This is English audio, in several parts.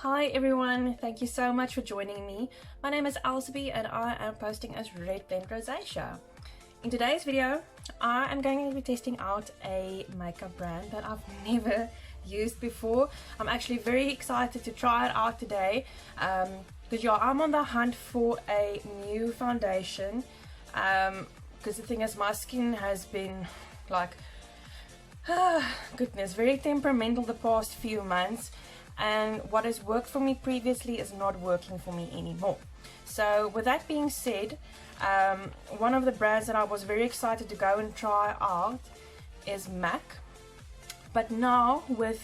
Hi everyone, thank you so much for joining me. My name is Elsaby and I am posting as RedBlend Rosacea. In today's video, I am going to be testing out a makeup brand that I've never used before. I'm actually very excited to try it out today because I'm on the hunt for a new foundation because the thing is, my skin has been like, goodness, very temperamental the past few months. And what has worked for me previously is not working for me anymore. So with that being said, one of the brands that I was very excited to go and try out is MAC. But now with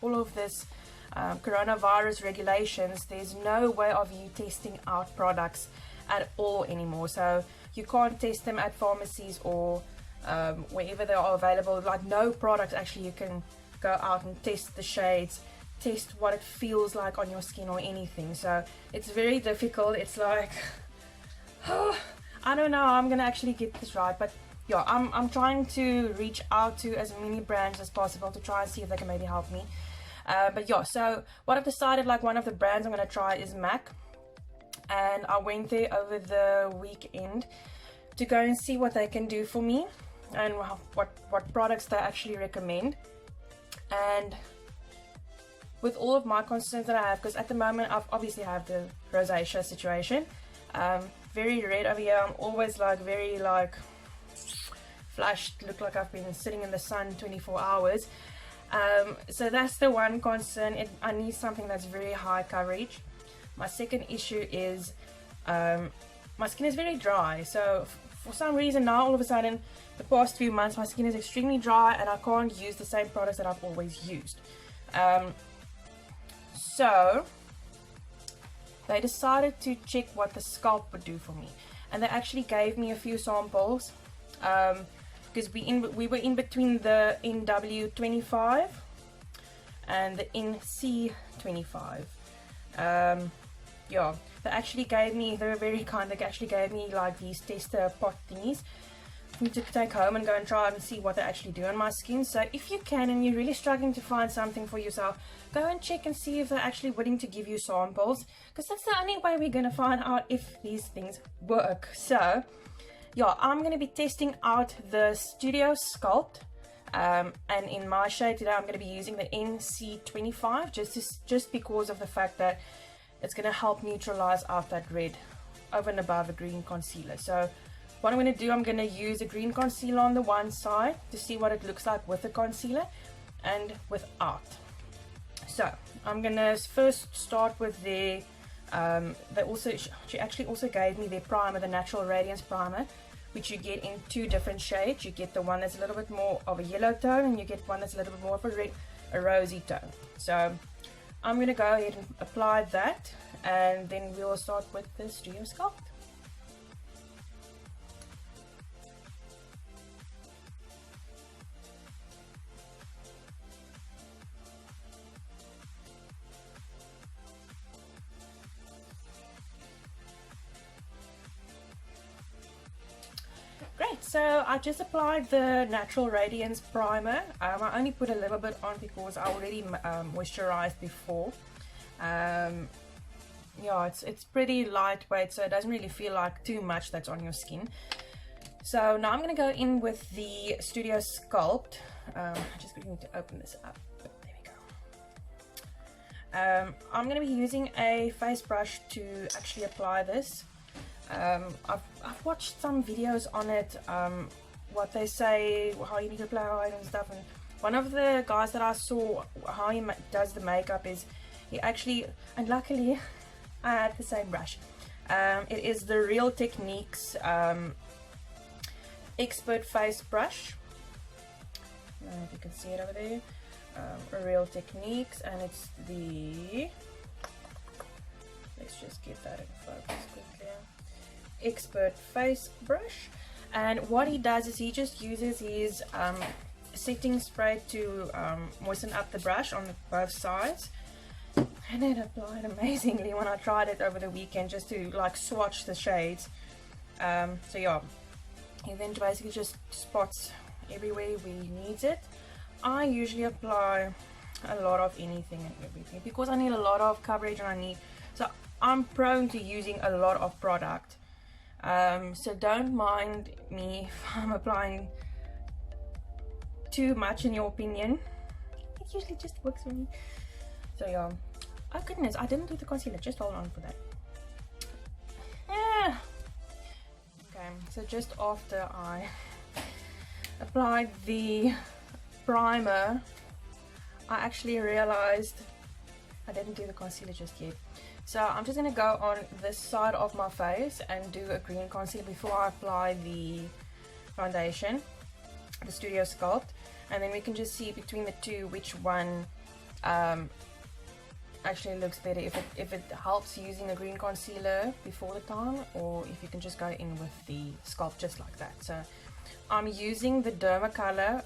all of this coronavirus regulations, there's no way of you testing out products at all anymore. So you can't test them at pharmacies or wherever they are available. Like, no product actually you can go out and test the shades, test what it feels like on your skin or anything. So it's very difficult. It's like, I don't know how I'm gonna actually get this right, but yeah, I'm trying to reach out to as many brands as possible to try and see if they can maybe help me. But yeah, so what I've decided, like, one of the brands I'm gonna try is MAC, and I went there over the weekend to go and see what they can do for me and what products they actually recommend. And with all of my concerns that I have, because at the moment I've obviously have the rosacea situation, very red over here. I'm always like very like flushed, look like I've been sitting in the sun 24 hours. So that's the one concern. I need something that's very high coverage. My second issue is my skin is very dry. So for some reason now, all of a sudden, the past few months, my skin is extremely dry and I can't use the same products that I've always used. So they decided to check what the Sculpt would do for me, and they actually gave me a few samples because we were in between the NW25 and the NC25. Yeah, they actually gave me, they were very kind, they actually gave me like these tester pot thingies for me to take home and go and try and see what they actually do on my skin. So if you can and you're really struggling to find something for yourself, go and check and see if they're actually willing to give you samples, because that's the only way we're going to find out if these things work. So yeah, I'm going to be testing out the Studio Scuplt, and in my shade today I'm going to be using the NC25 just because of the fact that it's going to help neutralize out that red over and above a green concealer. So what I'm going to do, I'm going to use a green concealer on the one side to see what it looks like with the concealer and without. So I'm going to first start with the she actually also gave me their primer, the Natural Radiance primer, which you get in two different shades. You get the one that's a little bit more of a yellow tone, and you get one that's a little bit more of a rosy tone. So I'm going to go ahead and apply that, and then we'll start with the Studio Scuplt. Great, so I just applied the Natural Radiance primer. I only put a little bit on because I already moisturized before. Yeah, it's pretty lightweight, so it doesn't really feel like too much that's on your skin. So now I'm going to go in with the Studio Scuplt. I'm just going to open this up. There we go. I'm going to be using a face brush to actually apply this. I've watched some videos on it, what they say, how you need to apply it and stuff, and one of the guys that I saw how he does the makeup is he actually, and luckily I had the same brush. It is the Real Techniques Expert Face Brush. I don't know if you can see it over there. Real Techniques, and it's the, let's just get that in focus quickly, Expert Face Brush. And what he does is he just uses his setting spray to moisten up the brush on both sides, and it applied amazingly when I tried it over the weekend just to like swatch the shades. So yeah, he then basically just spots everywhere where he needs it. I usually apply a lot of anything and everything, because I need a lot of coverage and so I'm prone to using a lot of product. So don't mind me if I'm applying too much in your opinion. It usually just works for me. So yeah. Oh goodness, I didn't do the concealer. Just hold on for that. Yeah. Okay, so just after I applied the primer, I actually realized I didn't do the concealer just yet. So I'm just going to go on this side of my face and do a green concealer before I apply the foundation, the Studio Sculpt, and then we can just see between the two which one actually looks better, if it helps using a green concealer before the time, or if you can just go in with the Sculpt just like that. So I'm using the Dermacolor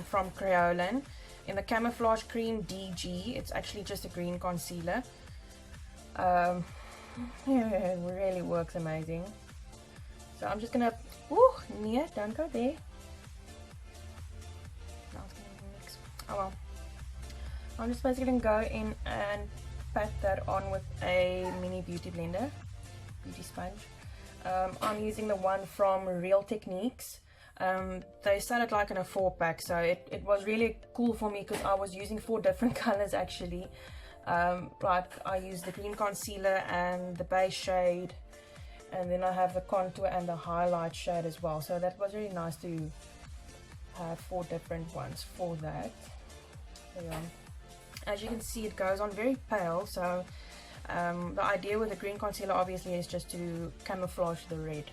from Kryolan in the Camouflage Cream DG. It's actually just a green concealer. It really works amazing. So I'm just gonna, Nia, don't go there. Oh well. I'm just basically gonna go in and pat that on with a mini beauty blender, beauty sponge. I'm using the one from Real Techniques. They sell it like in a 4-pack, so it was really cool for me because I was using 4 different colors actually. Like I use the green concealer and the base shade, and then I have the contour and the highlight shade as well, so that was really nice to have 4 different ones for that. So, yeah. As you can see, it goes on very pale, so the idea with the green concealer obviously is just to camouflage the red.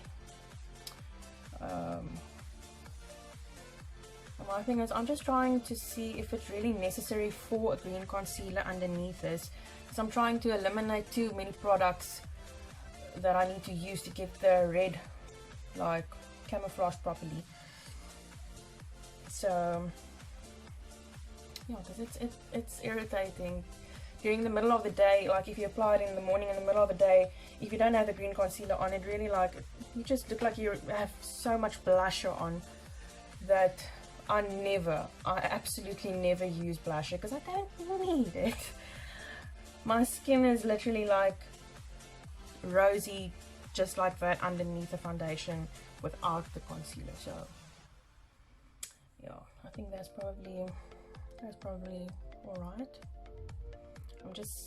My thing is, I'm just trying to see if it's really necessary for a green concealer underneath this, because I'm trying to eliminate too many products that I need to use to get the red like camouflage properly. So yeah, because it's irritating during the middle of the day. Like if you apply it in the morning, in the middle of the day, if you don't have the green concealer on, it really like, you just look like you have so much blusher on that I absolutely never use blusher because I don't need it. My skin is literally like rosy, just like that underneath the foundation without the concealer. So yeah, I think that's probably all right. I'm just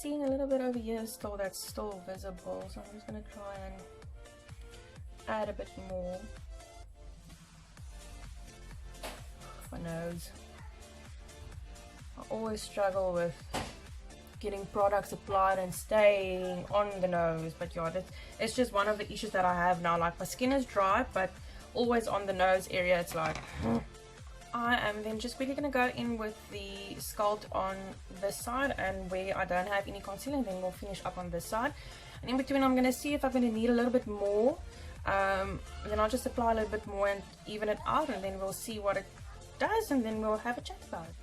seeing a little bit over here still that's still visible, so I'm just gonna try and add a bit more. My nose. I always struggle with getting products applied and staying on the nose, but yeah, it's just one of the issues that I have now. Like my skin is dry, but always on the nose area it's like I am then just quickly gonna go in with the Sculpt on this side, and where I don't have any concealer, then we'll finish up on this side, and in between I'm gonna see if I'm gonna need a little bit more. Then I'll just apply a little bit more and even it out, and then we'll see what it does, and then we'll have a chat about it.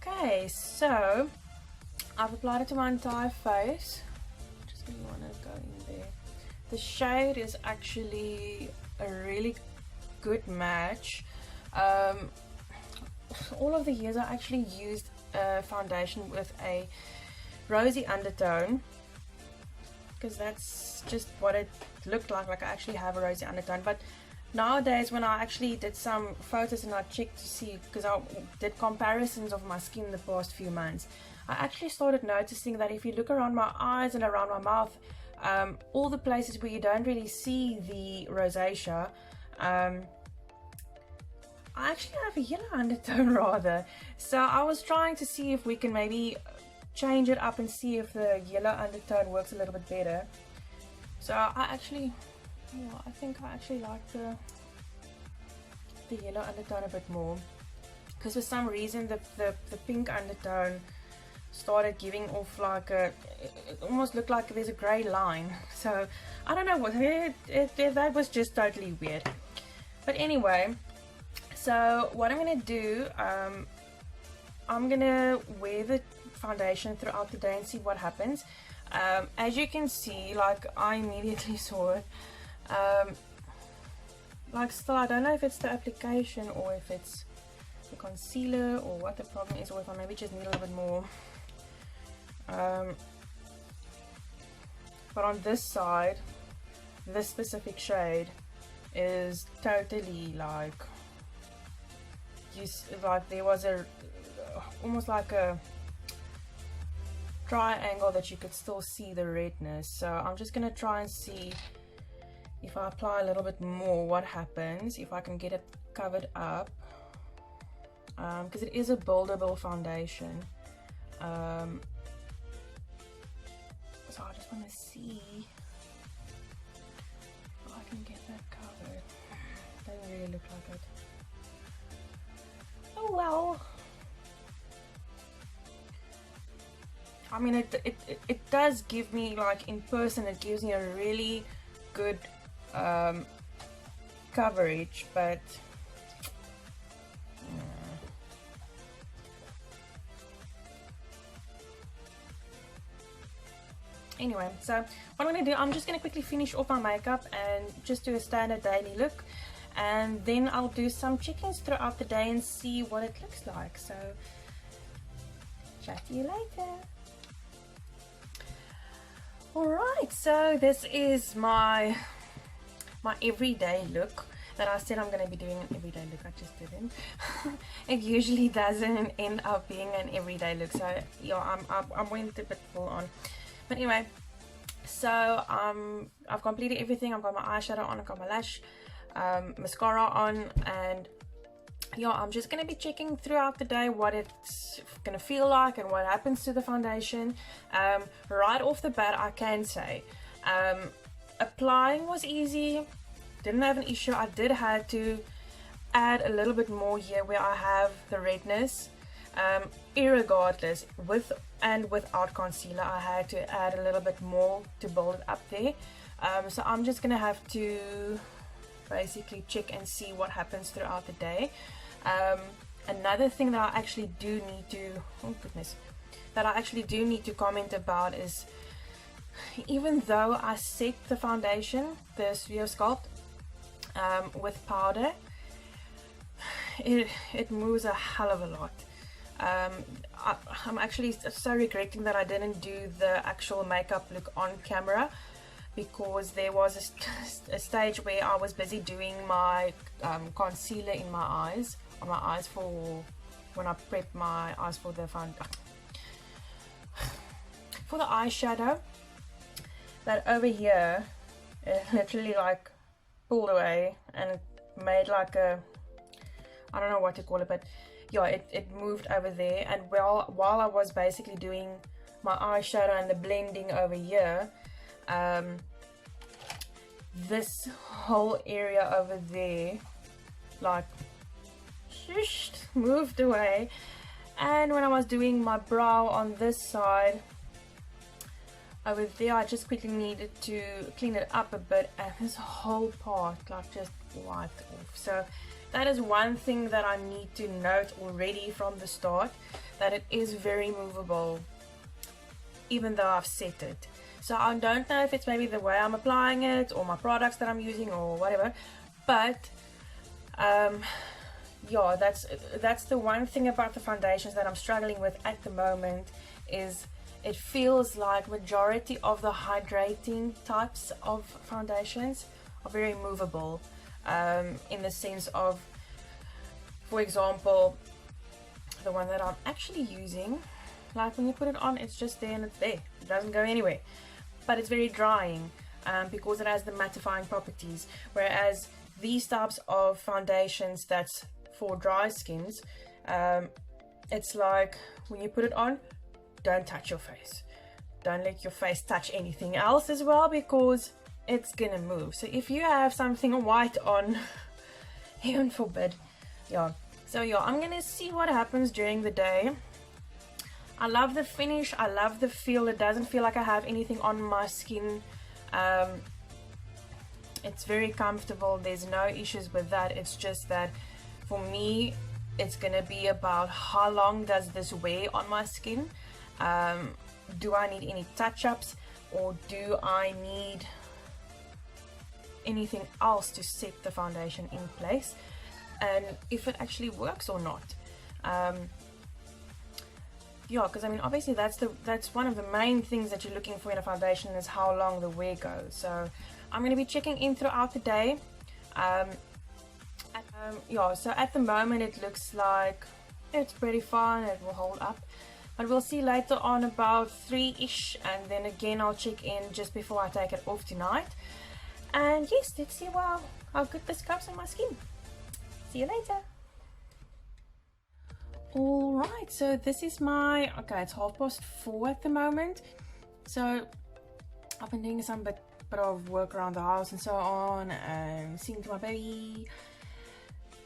Okay, so I've applied it to my entire face. Just really want to go in there. The shade is actually a really good match. All of the years I actually used a foundation with a rosy undertone, because that's just what it looked like I actually have a rosy undertone. But nowadays, when I actually did some photos and I checked to see, because I did comparisons of my skin the past few months, I actually started noticing that if you look around my eyes and around my mouth, all the places where you don't really see the rosacea, I actually have a yellow undertone rather. So I was trying to see if we can maybe change it up and see if the yellow undertone works a little bit better. So I think I actually like the yellow undertone a bit more, because for some reason the pink undertone started giving off like it almost looked like there's a grey line. So I don't know what that was just totally weird. But anyway, so what I'm gonna do, I'm gonna wear the foundation throughout the day and see what happens. As you can see, like, I immediately saw it. Like, still, I don't know if it's the application or if it's the concealer or what the problem is, or if I maybe just need a little bit more. But on this side, this specific shade is totally like, there was almost like a triangle that you could still see the redness. So I'm just gonna try and see if I apply a little bit more what happens, if I can get it covered up, because it is a buildable foundation. So I just want to see if I can get that covered. Doesn't really look like it. Oh well. I mean, it does give me, like, in person, it gives me a really good coverage, but anyway, so what I'm going to do, I'm just going to quickly finish off my makeup and just do a standard daily look, and then I'll do some check-ins throughout the day and see what it looks like. So chat to you later. Alright, so this is my everyday look that I said I'm going to be doing an everyday look. I just didn't. It usually doesn't end up being an everyday look, so yeah, I went a bit full on. But anyway, so I've completed everything. I've got my eyeshadow on, I've got my lash mascara on, and yeah, I'm just going to be checking throughout the day what it's going to feel like and what happens to the foundation. Right off the bat, I can say applying was easy, didn't have an issue. I did have to add a little bit more here where I have the redness. Irregardless, with and without concealer, I had to add a little bit more to build it up there. So I'm just going to have to basically check and see what happens throughout the day. Another thing that I actually do need to comment about is, even though I set the foundation, the Studio Scuplt, with powder, it moves a hell of a lot. I'm actually so regretting that I didn't do the actual makeup look on camera, because there was a stage where I was busy doing my concealer in my eyes, on my eyes, for when I prep my eyes for the eyeshadow, that over here it literally like pulled away and it made like a, I don't know what to call it, but yeah, it moved over there. And while I was basically doing my eyeshadow and the blending over here, this whole area over there like moved away. And when I was doing my brow on this side over there, I just quickly needed to clean it up a bit, and this whole part like just wiped off. So that is one thing that I need to note already from the start, that it is very movable even though I've set it. So I don't know if it's maybe the way I'm applying it or my products that I'm using or whatever, but yeah, that's the one thing about the foundations that I'm struggling with at the moment, is it feels like majority of the hydrating types of foundations are very movable, in the sense of, for example, the one that I'm actually using, like when you put it on, it's just there and it's there, it doesn't go anywhere, but it's very drying, because it has the mattifying properties, whereas these types of foundations that's for dry skins, it's like when you put it on, don't touch your face, don't let your face touch anything else as well, because it's gonna move. So if you have something white on, heaven forbid, yeah. So yeah, I'm gonna see what happens during the day. I love the finish, I love the feel. It doesn't feel like I have anything on my skin. It's very comfortable, there's no issues with that. It's just that for me, it's gonna be about how long does this wear on my skin. Do I need any touch-ups, or do I need anything else to set the foundation in place, and if it actually works or not. Yeah, because I mean, obviously that's one of the main things that you're looking for in a foundation, is how long the wear goes. So I'm going to be checking in throughout the day. Yeah, so at the moment it looks like it's pretty fine, it will hold up, but we'll see later on about 3-ish, and then again I'll check in just before I take it off tonight. And yes, let's see how good this comes on my skin. See you later. Alright, so this is my, okay, it's 4:30 at the moment. So I've been doing some bit of work around the house and so on, and seeing to my baby.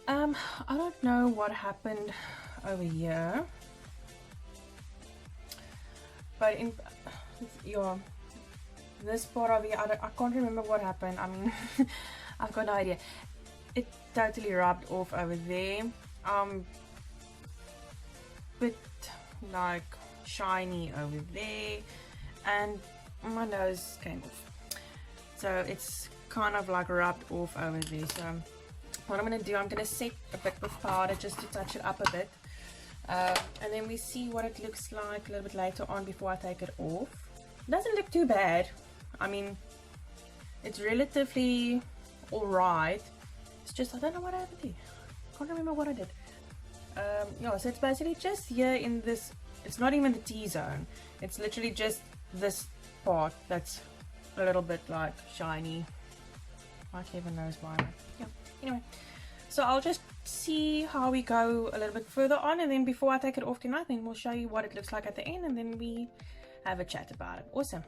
I don't know what happened over here, but in this part of here, I can't remember what happened. I mean, I've got no idea. It totally rubbed off over there. Bit like shiny over there, and my nose came off, so it's kind of like rubbed off over there. So what I'm gonna do, I'm gonna set a bit with powder just to touch it up a bit, and then we see what it looks like a little bit later on before I take it off. It doesn't look too bad. I mean, it's relatively alright. It's just, I don't know what I did. I can't remember what I did. Yeah, so it's basically just here in this, it's not even the T-zone, it's literally just this part that's a little bit like shiny. I can't even knows why. Yeah, anyway, so I'll just see how we go a little bit further on, and then before I take it off tonight, then we'll show you what it looks like at the end, and then we have a chat about it. Awesome.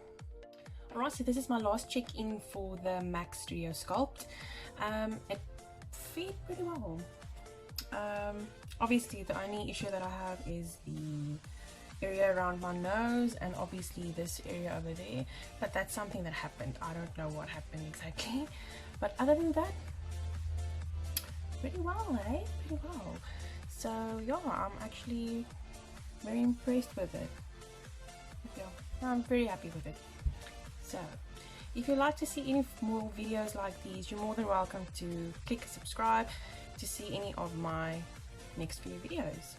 Alright, so this is my last check-in for the MAC Studio Scuplt. It fit pretty well. Obviously the only issue that I have is the area around my nose, and obviously this area over there, but that's something that happened. I don't know what happened exactly, but other than that, pretty well, eh? Pretty well. So yeah, I'm actually very impressed with it. Yeah, I'm very happy with it. So if you'd like to see any more videos like these, you're more than welcome to click subscribe to see any of my next few videos.